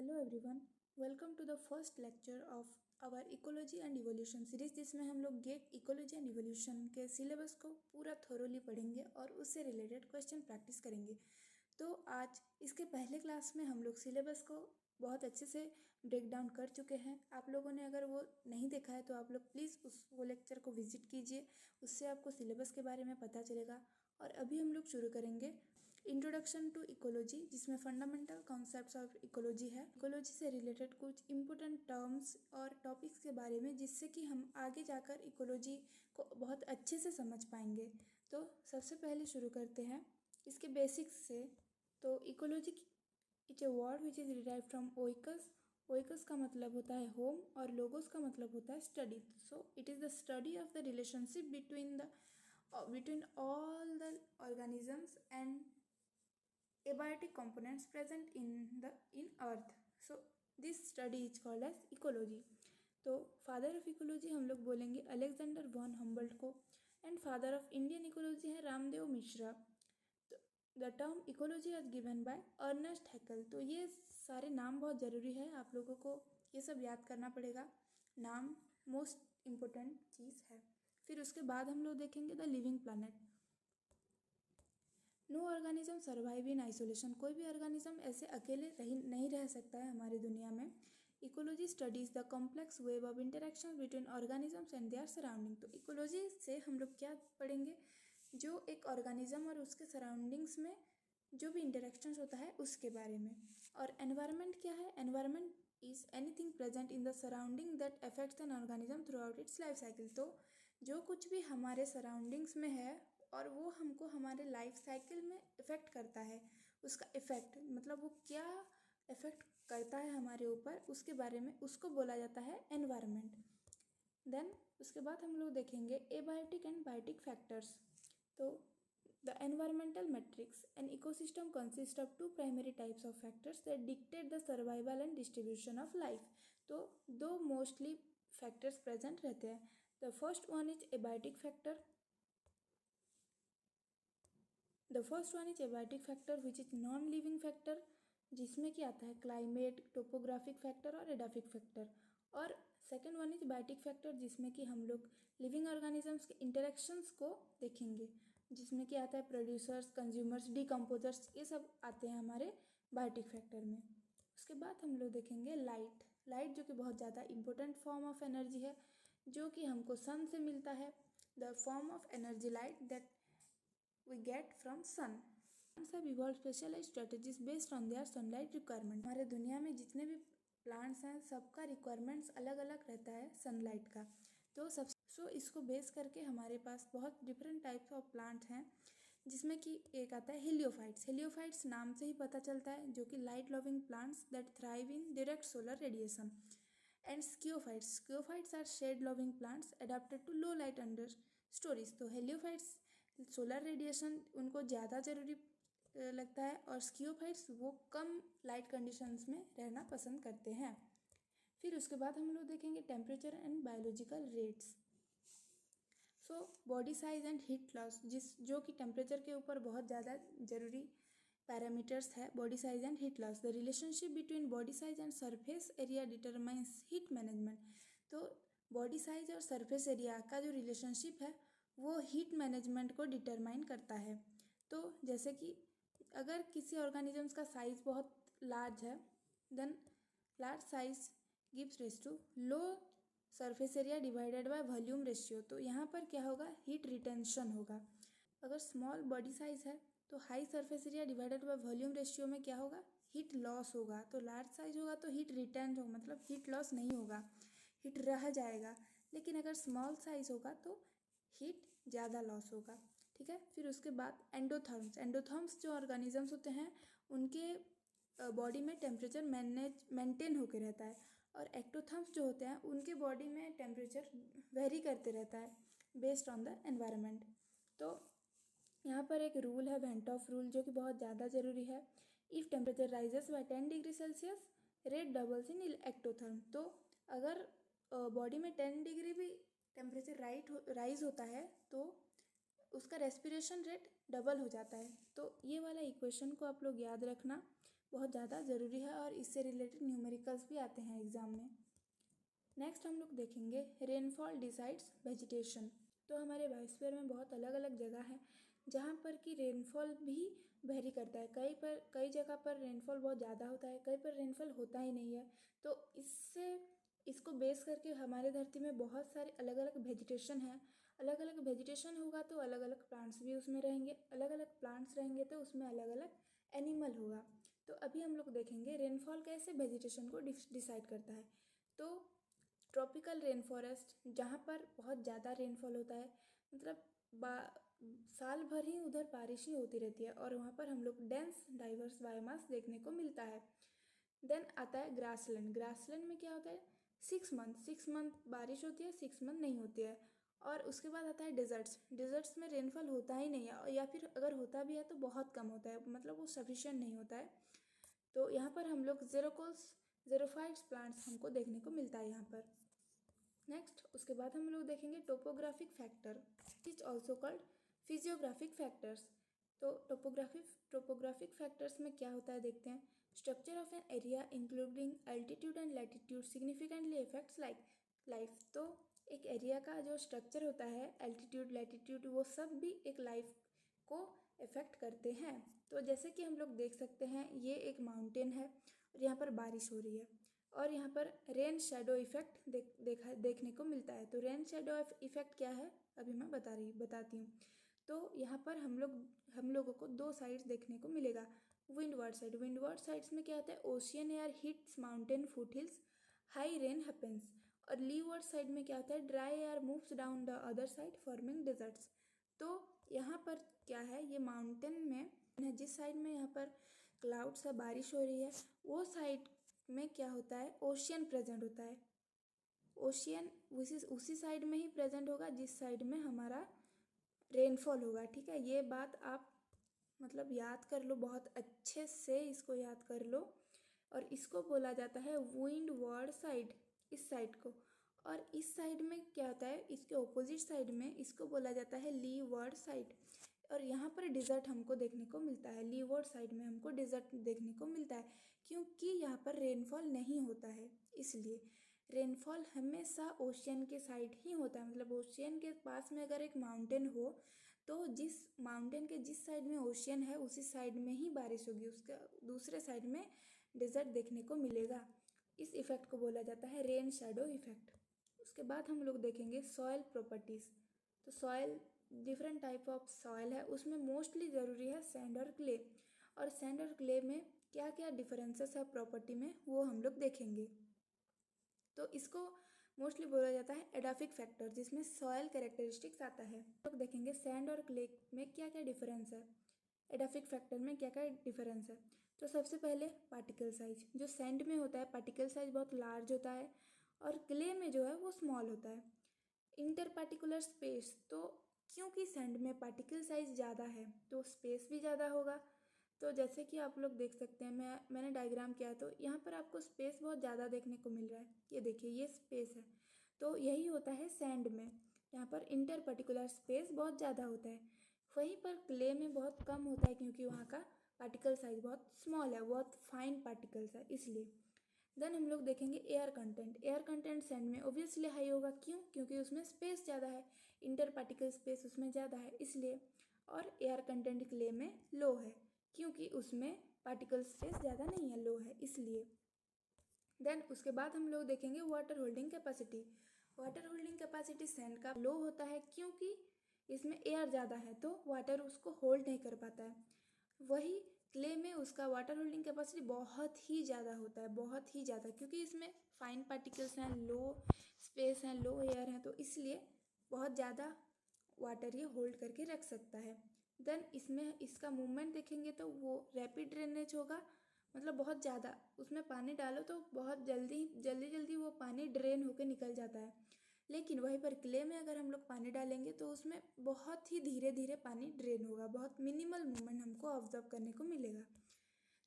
Hello everyone, welcome to the first lecture of our ecology and evolution series, जिसमें हम लोग GATE ecology and evolution के syllabus को पूरा थोरोली पढ़ेंगे और उससे रिलेटेड क्वेश्चन प्रैक्टिस करेंगे। तो आज इसके पहले क्लास में हम लोग सिलेबस को बहुत अच्छे से ब्रेक डाउन कर चुके हैं। आप लोगों ने अगर वो नहीं देखा है तो आप लोग प्लीज़ वो लेक्चर को विजिट कीजिए, उससे आपको सिलेबस के बारे में पता चलेगा। और अभी हम लोग शुरू करेंगे इंट्रोडक्शन टू इकोलॉजी, जिसमें फंडामेंटल कॉन्सेप्ट्स ऑफ इकोलॉजी है। इकोलॉजी से रिलेटेड कुछ इंपॉर्टेंट टर्म्स और टॉपिक्स के बारे में, जिससे कि हम आगे जाकर इकोलॉजी को बहुत अच्छे से समझ पाएंगे। तो सबसे पहले शुरू करते हैं इसके बेसिक्स से। तो ecology it's a word which is derived from oikos. Oikos का मतलब होता है होम और लोगोस का मतलब होता है study. So it is the study of the relationship between all the organisms and abiotic components present in earth. So this study is called as ecology. तो फादर ऑफ इकोलॉजी हम लोग बोलेंगे Alexander von हम्बल्ट को, and father of Indian ecology है रामदेव मिश्रा। तो the term ecology आज given by Ernest हैकल। तो ये सारे नाम बहुत ज़रूरी है, आप लोगों को ये सब याद करना पड़ेगा। नाम मोस्ट इम्पोर्टेंट चीज़ है। फिर उसके बाद हम लोग देखेंगे the living planet. No organism survive in isolation. कोई भी ऑर्गेनिज्म ऐसे अकेले नहीं रह सकता है हमारी दुनिया में। Ecology studies the complex web of interaction between organisms and their surrounding. तो इकोलॉजी से हम लोग क्या पढ़ेंगे, जो एक ऑर्गेनिज्म और उसके सराउंडिंग्स में जो भी इंटरेक्शंस होता है उसके बारे में। और एनवायरनमेंट क्या है, environment is anything present in the surrounding that affects an organism through out it's life cycle. तो जो कुछ भी हमारे सराउंडिंग्स में है और वो हमको हमारे लाइफ साइकिल में इफ़ेक्ट करता है, उसका इफ़ेक्ट मतलब वो क्या इफ़ेक्ट करता है हमारे ऊपर, उसके बारे में उसको बोला जाता है एनवायरनमेंट। देन उसके बाद हम लोग देखेंगे एबायोटिक एंड बायोटिक फैक्टर्स। तो the environmental matrix an ecosystem consist of two primary types of factors that dictate the survival and distribution of life. तो दो मोस्टली फैक्टर्स प्रेजेंट रहते हैं। The first one is abiotic factor. The first one is abiotic factor which is non living factor, जिसमें कि आता है climate, topographic factor और edaphic factor. और second one is biotic factor, जिसमें कि हम लोग लिविंग ऑर्गेनिजम्स के इंटरेक्शंस को देखेंगे, जिसमें कि आता है प्रोड्यूसर्स, कंज्यूमर्स, डिकम्पोजर्स, ये सब आते हैं हमारे बायोटिक फैक्टर में। उसके बाद हम लोग देखेंगे लाइट जो कि बहुत ज़्यादा इंपॉर्टेंट फॉर्म ऑफ एनर्जी है, जो कि हमको सन से मिलता है। The form of energy light that we get from sun. Plants have evolved specialized strategies based on their sunlight requirement. हमारे दुनिया में जितने भी प्लांट्स हैं सबका रिक्वायरमेंट्स अलग अलग रहता है सनलाइट का। तो इसको बेस करके हमारे पास बहुत डिफरेंट टाइप्स ऑफ प्लांट हैं, जिसमें कि एक आता है हेलियोफाइट्स। हेलियोफाइट्स नाम से ही पता चलता है, जो कि light loving plants that thrive in direct solar radiation. And sciophytes are shade loving plants adapted to low light understories. तो हेलियोफाइट्स सोलर रेडिएशन उनको ज़्यादा ज़रूरी लगता है, और स्कियोफाइट्स वो कम लाइट कंडीशंस में रहना पसंद करते हैं। फिर उसके बाद हम लोग देखेंगे temperature and biological rates. So body size and heat loss, जो कि टेम्परेचर के ऊपर बहुत ज़्यादा ज़रूरी पैरामीटर्स है, body size and heat loss. The relationship between body size and surface area determines heat management. तो बॉडी साइज और सरफेस एरिया का जो रिलेशनशिप है वो हीट मैनेजमेंट को डिटरमाइन करता है। तो जैसे कि अगर किसी ऑर्गेनिजम्स का साइज़ बहुत लार्ज है, then large size gives rise to low surface area divided by volume ratio. तो यहाँ पर क्या होगा, हीट रिटेंशन होगा। अगर स्मॉल बॉडी साइज है तो high surface area divided by volume ratio में क्या होगा, हीट लॉस होगा। तो लार्ज साइज होगा तो हीट रिटेंट होगा, मतलब हीट लॉस नहीं होगा, हीट रह जाएगा। लेकिन अगर स्मॉल साइज होगा तो हीट ज़्यादा लॉस होगा। ठीक है। फिर उसके बाद एंडोथर्म्स जो ऑर्गेनिजम्स होते हैं उनके बॉडी में टेम्परेचर मेंटेन होकर रहता है, और एक्टोथर्म्स जो होते हैं उनके बॉडी में टेम्परेचर वेरी करते रहता है बेस्ड ऑन द एनवायरनमेंट। तो यहाँ पर एक रूल है वेंट ऑफ रूल, जो कि बहुत ज़्यादा ज़रूरी है। If temperature rises by 10 degree Celsius rate doubles in ectotherm. तो अगर बॉडी में 10 डिग्री भी टेम्परेचर राइज होता है तो उसका रेस्पिरेशन रेट डबल हो जाता है। तो ये वाला इक्वेशन को आप लोग याद रखना। बहुत ज़्यादा ज़रूरी है और इससे रिलेटेड न्यूमेरिकल्स भी आते हैं एग्ज़ाम में। नेक्स्ट हम लोग देखेंगे रेनफॉल डिसाइड्स वेजिटेशन। तो हमारे बायोस्फीयर में बहुत अलग अलग जगह हैं जहाँ पर कि रेनफॉल भी वेरी करता है। कई जगह पर रेनफॉल बहुत ज़्यादा होता है, कई पर रेनफॉल होता ही नहीं है। तो इसको बेस करके हमारे धरती में बहुत सारे अलग अलग वेजिटेशन है। अलग अलग वेजिटेशन होगा तो अलग अलग प्लांट्स भी उसमें रहेंगे, अलग अलग प्लांट्स रहेंगे तो उसमें अलग अलग एनिमल होगा। तो अभी हम लोग देखेंगे रेनफॉल कैसे वेजिटेशन को डिसाइड करता है। तो ट्रॉपिकल रेन फॉरेस्ट जहाँ पर बहुत ज़्यादा रेनफॉल होता है, मतलब साल भर ही उधर बारिश ही होती रहती है और वहाँ पर हम लोग डेंस डाइवर्स बायोमास देखने को मिलता है। देन आता है ग्रासलैंड। ग्रासलैंड में क्या होता है, 6 मंथ बारिश होती है, 6 मंथ नहीं होती है। और उसके बाद आता है डिजर्ट्स। डिजर्ट्स में रेनफॉल होता ही नहीं है, या फिर अगर होता भी है तो बहुत कम होता है, मतलब वो सफिशिएंट नहीं होता है। तो यहाँ पर हम लोग ज़ेरोफाइट्स प्लांट्स हमको देखने को मिलता है यहाँ पर। नेक्स्ट उसके बाद हम लोग देखेंगे topographic factor, is also called physiographic factors. तो टोपोग्राफिक फैक्टर्स में क्या होता है देखते हैं। Structure of an area including altitude and latitude significantly effects life. तो एक एरिया का जो स्ट्रक्चर होता है, एल्टीट्यूड लैटिट्यूड, वो सब भी एक लाइफ को इफेक्ट करते हैं। तो जैसे कि हम लोग देख सकते हैं, ये एक माउंटेन है और यहाँ पर बारिश हो रही है और यहाँ पर रेन शेडो इफेक्ट देखने को मिलता है। तो रेन शेडो इफेक्ट क्या है अभी मैं बताती हूँ। तो यहाँ पर हम लोगों को दो साइड्स देखने को मिलेगा। विंडवर्ड साइड्स में क्या होता है, ocean air hits mountain foothills, high rain happens. और लीवर्ड साइड में क्या होता है, dry air moves down the other side forming deserts. तो यहाँ पर क्या है, ये माउंटेन में जिस साइड में यहाँ पर क्लाउड से बारिश हो रही है, वो साइड में क्या होता है, ओशियन प्रेजेंट होता है। ओशियन उसी साइड में ही प्रेजेंट होगा जिस साइड में हमारा रेनफॉल होगा। ठीक है, ये बात आप मतलब याद कर लो, बहुत अच्छे से इसको याद कर लो। और इसको बोला जाता है विंडवर्ड साइड, इस साइड को। और इस साइड में क्या होता है, इसके ऑपोजिट साइड में इसको बोला जाता है लीवर्ड साइड। और यहाँ पर डिज़र्ट हमको देखने को मिलता है, लीवर्ड साइड में हमको डिज़र्ट देखने को मिलता है, क्योंकि यहाँ पर रेनफॉल नहीं होता है। इसलिए रेनफॉल हमेशा ओशियन के साइड ही होता है। मतलब ओशियन के पास में अगर एक माउंटेन हो तो जिस माउंटेन के जिस साइड में ओशियन है उसी साइड में ही बारिश होगी, उसका दूसरे साइड में डिज़र्ट देखने को मिलेगा। इस इफ़ेक्ट को बोला जाता है रेन शैडो इफ़ेक्ट। उसके बाद हम लोग देखेंगे सॉयल प्रॉपर्टीज़। तो soil, different type of soil है, उसमें मोस्टली ज़रूरी है सैंड और क्ले। और सैंड और क्ले में क्या क्या डिफरेंसेस है प्रॉपर्टी में, वो हम लोग देखेंगे। तो इसको मोस्टली बोला जाता है एडाफिक फैक्टर, जिसमें सॉयल कैरेक्टरिस्टिक्स आता है। तो देखेंगे सैंड और क्ले में क्या क्या डिफरेंस है, एडाफिक फैक्टर में क्या क्या डिफरेंस है। तो सबसे पहले पार्टिकल साइज, जो सैंड में होता है पार्टिकल साइज बहुत लार्ज होता है और क्ले में जो है वो स्मॉल होता है। इंटर पार्टिकुलर स्पेस, तो क्योंकि सैंड में पार्टिकल साइज ज़्यादा है तो स्पेस भी ज़्यादा होगा। तो जैसे कि आप लोग देख सकते हैं, मैंने डायग्राम किया तो यहाँ पर आपको स्पेस बहुत ज़्यादा देखने को मिल रहा है। ये देखिए, ये स्पेस है, तो यही होता है सैंड में, यहाँ पर इंटर पर्टिकुलर स्पेस बहुत ज़्यादा होता है। वहीं पर क्ले में बहुत कम होता है, क्योंकि वहाँ का पार्टिकल साइज बहुत स्मॉल है, बहुत फाइन पार्टिकल्स है, इसलिए। देन हम लोग देखेंगे air content. Air content sand में ओब्वियसली हाई होगा, क्यों, क्योंकि उसमें स्पेस ज़्यादा है, इंटर पार्टिकल स्पेस उसमें ज़्यादा है, इसलिए। और एयर कंटेंट क्ले में लो है, क्योंकि उसमें पार्टिकल स्पेस ज़्यादा नहीं है, लो है, इसलिए। देन उसके बाद हम लोग देखेंगे water holding capacity. Water holding capacity sand का लो होता है, क्योंकि इसमें एयर ज़्यादा है तो वाटर उसको होल्ड नहीं कर पाता है। वही क्ले में उसका वाटर होल्डिंग कैपेसिटी बहुत ही ज़्यादा होता है, बहुत ही ज़्यादा, क्योंकि इसमें फाइन पार्टिकल्स हैं, लो स्पेस हैं, लो एयर हैं, तो इसलिए बहुत ज़्यादा वाटर ये होल्ड करके रख सकता है। देन इसमें इसका मूवमेंट देखेंगे तो वो रैपिड ड्रेनेज होगा, मतलब बहुत ज़्यादा उसमें पानी डालो तो बहुत जल्दी वो पानी ड्रेन होकर निकल जाता है। लेकिन वहीं पर क्ले में अगर हम लोग पानी डालेंगे तो उसमें बहुत ही धीरे धीरे पानी ड्रेन होगा, बहुत मिनिमल मूवमेंट हमको ऑब्जर्व करने को मिलेगा।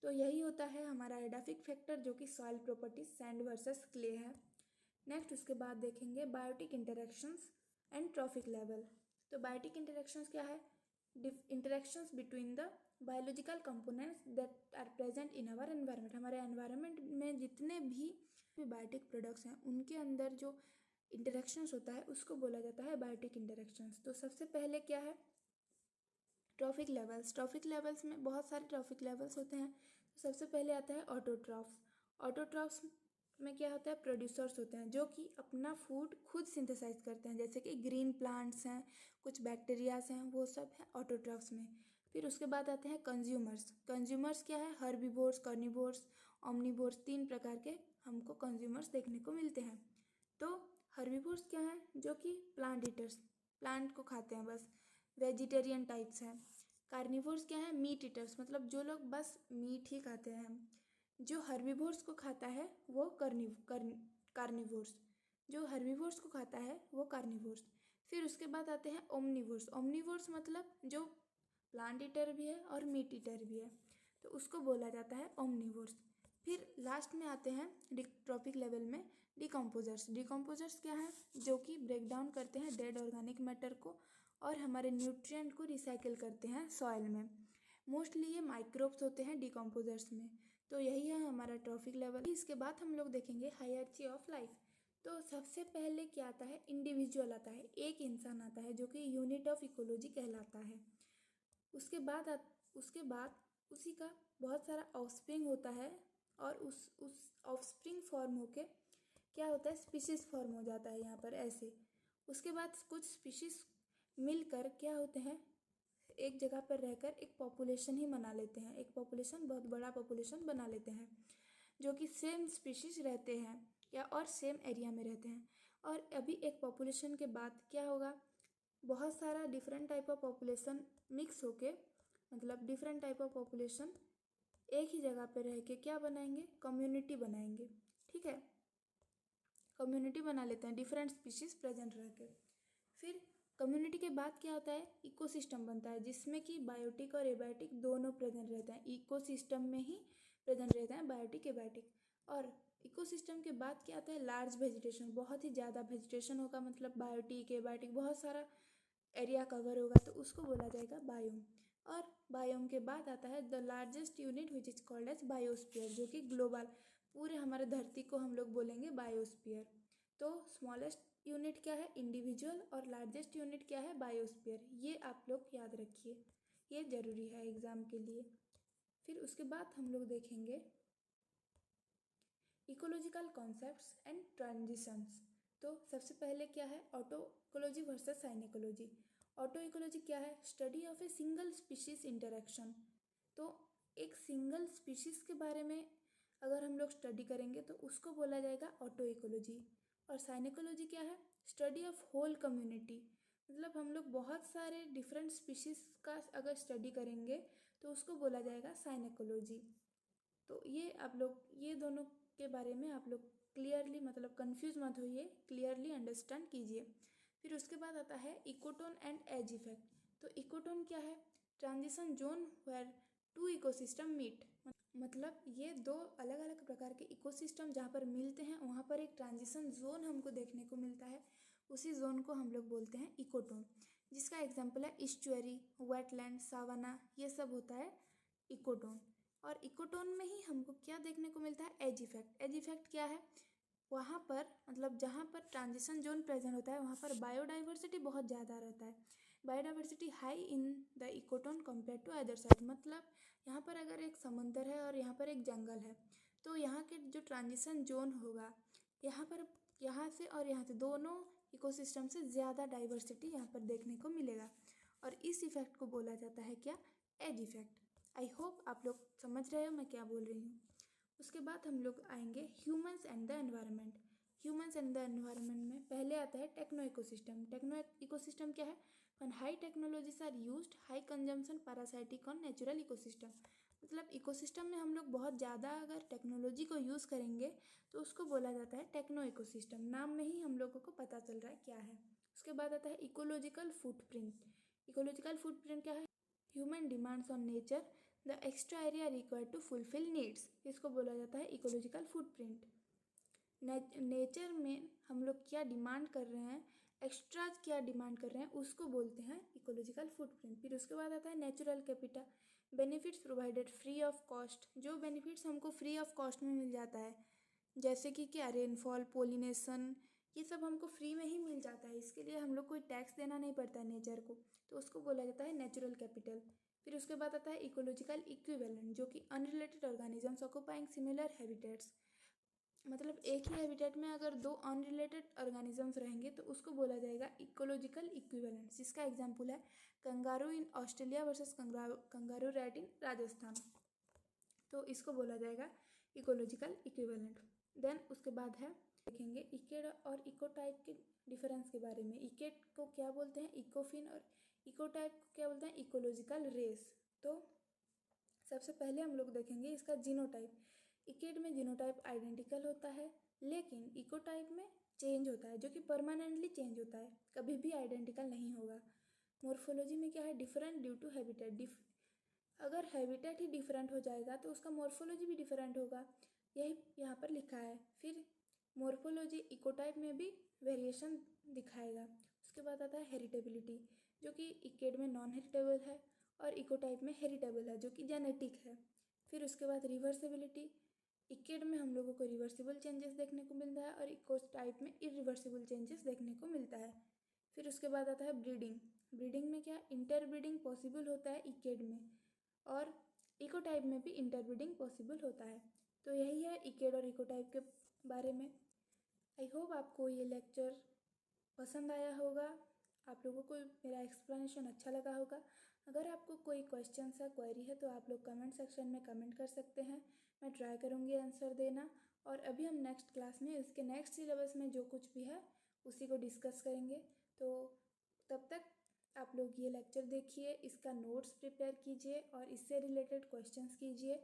तो यही होता है हमारा एडाफिक फैक्टर, जो कि soil properties sand versus clay है। नेक्स्ट उसके बाद देखेंगे biotic interactions and trophic level. तो बायोटिक इंटरेक्शंस क्या है, interactions between the biological components that are present in our environment। हमारे environment में जितने भी बायोटिक प्रोडक्ट्स हैं उनके अंदर जो इंटरेक्शंस होता है उसको बोला जाता है बायोटिक इंटरेक्शंस। तो सबसे पहले क्या है, ट्रॉफिक लेवल्स। ट्रॉफिक लेवल्स में बहुत सारे ट्रॉफिक लेवल्स होते हैं। तो सबसे पहले आता है ऑटोट्रॉफ्स। ऑटोट्रॉफ्स में क्या होता है, प्रोड्यूसर्स होते हैं जो कि अपना फूड खुद सिंथेसाइज करते हैं, जैसे कि ग्रीन प्लांट्स हैं, कुछ बैक्टीरियाज हैं, वो सब है ऑटोट्रॉफ्स में। फिर उसके बाद आते हैं कंज्यूमर्स। कंज्यूमर्स क्या है, हर्बीवोर्स, कार्निवोर्स, ओमनिवोर्स, 3 प्रकार के हमको कंज्यूमर्स देखने को मिलते हैं। तो हर्बीवोर्स क्या है, जो कि प्लांट ईटर्स, प्लांट को खाते हैं बस, वेजिटेरियन टाइप्स हैं। कार्निवोर्स क्या है, मीट ईटर्स, मतलब जो लोग बस मीट ही खाते हैं। जो हर्बीवोर्स को खाता है वो कार्निवोर्स, जो हर्बीवोर्स को खाता है वो कार्निवोर्स। फिर उसके बाद आते हैं ओमनिवोर्स। ओमनिवोर्स मतलब जो प्लांट ईटर भी है और मीट ईटर भी है, तो उसको बोला जाता है ओमनिवोर्स। फिर लास्ट में आते हैं ट्रॉफिक लेवल में डिकम्पोजर्स। डिकम्पोजर्स क्या है, जो कि ब्रेक डाउन करते हैं डेड ऑर्गेनिक मैटर को और हमारे न्यूट्रिएंट को रिसाइकिल करते हैं सॉइल में। मोस्टली ये माइक्रोब्स होते हैं डिकम्पोजर्स में। तो यही है हमारा ट्रॉफिक लेवल। इसके बाद हम लोग देखेंगे हायरार्की ऑफ लाइफ। तो सबसे पहले क्या आता है, इंडिविजुअल आता है, एक इंसान आता है जो कि यूनिट ऑफ इकोलॉजी कहलाता है। उसके बाद उसी का बहुत सारा ऑफस्प्रिंग होता है और उस ऑफस्प्रिंग फॉर्म होके क्या होता है, स्पीशीज फॉर्म हो जाता है यहाँ पर ऐसे। उसके बाद कुछ स्पीशीज मिलकर क्या होते हैं, एक जगह पर रहकर एक पॉपुलेशन ही बना लेते हैं, एक पॉपुलेशन, बहुत बड़ा पॉपुलेशन बना लेते हैं, जो कि सेम स्पीशीज रहते हैं या और सेम एरिया में रहते हैं। और अभी एक पॉपुलेशन के बाद क्या होगा, बहुत सारा different type of population mix होके, मतलब डिफरेंट टाइप ऑफ पॉपुलेशन एक ही जगह पे रह के क्या बनाएंगे, कम्युनिटी बनाएंगे। ठीक है, कम्युनिटी बना लेते हैं डिफरेंट स्पीशीज प्रेजेंट रह के। फिर कम्युनिटी के बाद क्या होता है, इकोसिस्टम बनता है, जिसमें कि बायोटिक और एबायोटिक दोनों प्रेजेंट रहते हैं। इकोसिस्टम में ही प्रेजेंट रहते हैं बायोटिक एबायोटिक। और इकोसिस्टम के बाद क्या आता है, लार्ज वेजिटेशन, बहुत ही ज़्यादा वेजिटेशन होगा, मतलब बायोटिक एबायोटिक बहुत सारा एरिया कवर होगा, तो उसको बोला जाएगा बायोम। और बायोम के बाद आता है the largest unit which is called as biosphere, जो कि ग्लोबल, पूरे हमारे धरती को हम लोग बोलेंगे बायोस्फीयर। तो स्मॉलेस्ट यूनिट क्या है, इंडिविजुअल, और लार्जेस्ट यूनिट क्या है, बायोस्फीयर। ये आप लोग याद रखिए, ये ज़रूरी है एग्ज़ाम के लिए। फिर उसके बाद हम लोग देखेंगे इकोलॉजिकल कॉन्सेप्ट्स एंड ट्रांजिशंस। तो सबसे पहले क्या है, auto ecology versus synecology. Auto ecology क्या है, study of a single species interaction. तो एक सिंगल स्पीशीज के बारे में अगर हम लोग स्टडी करेंगे तो उसको बोला जाएगा ऑटो इकोलॉजी। और साइनेकोलॉजी क्या है, स्टडी ऑफ होल कम्युनिटी, मतलब हम लोग बहुत सारे डिफरेंट स्पीशीज का अगर स्टडी करेंगे तो उसको बोला जाएगा साइनेकोलॉजी। तो ये आप लोग, ये दोनों के बारे में आप लोग क्लियरली, मतलब कंफ्यूज मत होइए, क्लियरली अंडरस्टैंड कीजिए। फिर उसके बाद आता है इकोटोन एंड एज इफेक्ट। तो इकोटोन क्या है, transition zone where two ecosystem meet, मतलब ये दो अलग अलग प्रकार के इकोसिस्टम जहाँ पर मिलते हैं वहाँ पर एक ट्रांजिशन जोन हमको देखने को मिलता है, उसी जोन को हम लोग बोलते हैं इकोटोन। जिसका एग्जाम्पल है इस्चुअरी, वेटलैंड, सावाना, ये सब होता है इकोटोन। और इकोटोन में ही हमको क्या देखने को मिलता है, एज इफेक्ट। एज इफेक्ट क्या है, वहाँ पर मतलब जहाँ पर ट्रांजिशन जोन प्रेजेंट होता है वहाँ पर बायोडाइवर्सिटी बहुत ज़्यादा रहता है, biodiversity high in the ecotone compare to other side. मतलब यहाँ पर अगर एक समंदर है और यहाँ पर एक जंगल है, तो यहाँ के जो ट्रांजिशन जोन होगा, यहाँ पर, यहाँ से और यहाँ से दोनों इकोसिस्टम से ज़्यादा डाइवर्सिटी यहाँ पर देखने को मिलेगा। और इस इफेक्ट को बोला जाता है क्या, एज इफेक्ट। आई होप आप लोग समझ रहे हो मैं क्या बोल रही हूँ। उसके बाद हम लोग आएंगे humans and the environment. Humans and the environment में पहले आता है टेक्नो इकोसिस्टम। टेक्नो इकोसिस्टम क्या है, when high technologies are used, high consumption parasitic on natural ecosystem। मतलब इकोसिस्टम में हम लोग बहुत ज़्यादा अगर टेक्नोलॉजी को यूज़ करेंगे तो उसको बोला जाता है टेक्नो इकोसिस्टम। नाम में ही हम लोगों को पता चल रहा है क्या है। उसके बाद आता है इकोलॉजिकल फुटप्रिंट। इकोलॉजिकल फुटप्रिंट क्या है, human demands on nature, the extra area required to fulfil needs, इसको बोला जाता है इकोलॉजिकल फुटप्रिंट। नेचर में हम लोग क्या डिमांड कर रहे हैं, एक्स्ट्रा क्या डिमांड कर रहे हैं उसको बोलते हैं इकोलॉजिकल फुटप्रिंट। फिर उसके बाद आता है natural capital, benefits provided free of cost, जो बेनिफिट्स हमको फ्री ऑफ कॉस्ट में मिल जाता है, जैसे कि क्या रेनफॉल, पोलिनेशन, ये सब हमको फ्री में ही मिल जाता है, इसके लिए हम लोग कोई टैक्स देना नहीं पड़ता है नेचर को, तो उसको बोला जाता है नेचुरल कैपिटल। फिर उसके बाद आता है इकोलॉजिकल इक्विवेलेंट, जो कि unrelated organisms occupying similar habitats, मतलब एक ही हैबिटेट में अगर दो अनरिलेटेड ऑर्गेनिजम्स रहेंगे तो उसको बोला जाएगा इकोलॉजिकल इक्विवेलेंट, जिसका एग्जांपल है kangaroo in Australia versus kangaroo rat in Rajasthan, तो इसको बोला जाएगा इकोलॉजिकल इक्विवेलेंट। देन उसके बाद है देखेंगे इकेड और इकोटाइप के डिफरेंस के बारे में। इकेड को क्या बोलते हैं इकोफिन, और इकोटाइप को क्या बोलते हैं इकोलॉजिकल रेस। तो सबसे पहले हम लोग देखेंगे इसका जीनोटाइप। इकेड में जीनोटाइप आइडेंटिकल होता है, लेकिन इकोटाइप में चेंज होता है, जो कि परमानेंटली चेंज होता है, कभी भी आइडेंटिकल नहीं होगा। मॉर्फोलॉजी में क्या है डिफरेंट ड्यू टू हैबिटेट, अगर हैबिटेट ही डिफरेंट हो जाएगा तो उसका मॉर्फोलॉजी भी डिफरेंट होगा, यही यहाँ पर लिखा है। फिर मॉर्फोलॉजी इकोटाइप में भी वेरिएशन दिखाएगा। उसके बाद आता है हेरिटेबिलिटी, जो कि इकेड में नॉन हेरिटेबल है और इकोटाइप में हेरिटेबल है, जो कि जेनेटिक है। फिर उसके बाद रिवर्सिबिलिटी, इकेड में हम लोगों को रिवर्सिबल चेंजेस देखने को मिलता है और इकोटाइप में इरिवर्सिबल चेंजेस देखने को मिलता है। फिर उसके बाद आता है ब्रीडिंग। ब्रीडिंग में क्या इंटरब्रीडिंग पॉसिबल होता है इकेड में, और इकोटाइप में भी इंटरब्रीडिंग पॉसिबल होता है। तो यही है इकेड और इकोटाइप के बारे में। आई होप आपको ये लेक्चर पसंद आया होगा, आप लोगों को मेरा एक्सप्लेनेशन अच्छा लगा होगा। अगर आपको कोई क्वेश्चन या क्वेरी है तो आप लोग कमेंट सेक्शन में कमेंट कर सकते हैं, मैं ट्राई करूँगी आंसर देना। और अभी हम नेक्स्ट क्लास में इसके नेक्स्ट सिलेबस में जो कुछ भी है उसी को डिस्कस करेंगे। तो तब तक आप लोग ये लेक्चर देखिए, इसका नोट्स प्रिपेयर कीजिए और इससे रिलेटेड क्वेश्चंस कीजिए।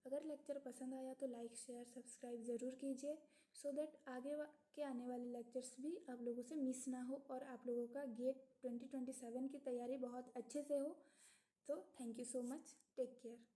अगर लेक्चर पसंद आया तो लाइक शेयर सब्सक्राइब ज़रूर कीजिए, सो दैट आगे के आने वाले लेक्चर्स भी आप लोगों से मिस ना हो और आप लोगों का गेट 2027 की तैयारी बहुत अच्छे से हो। तो thank you so much, take care.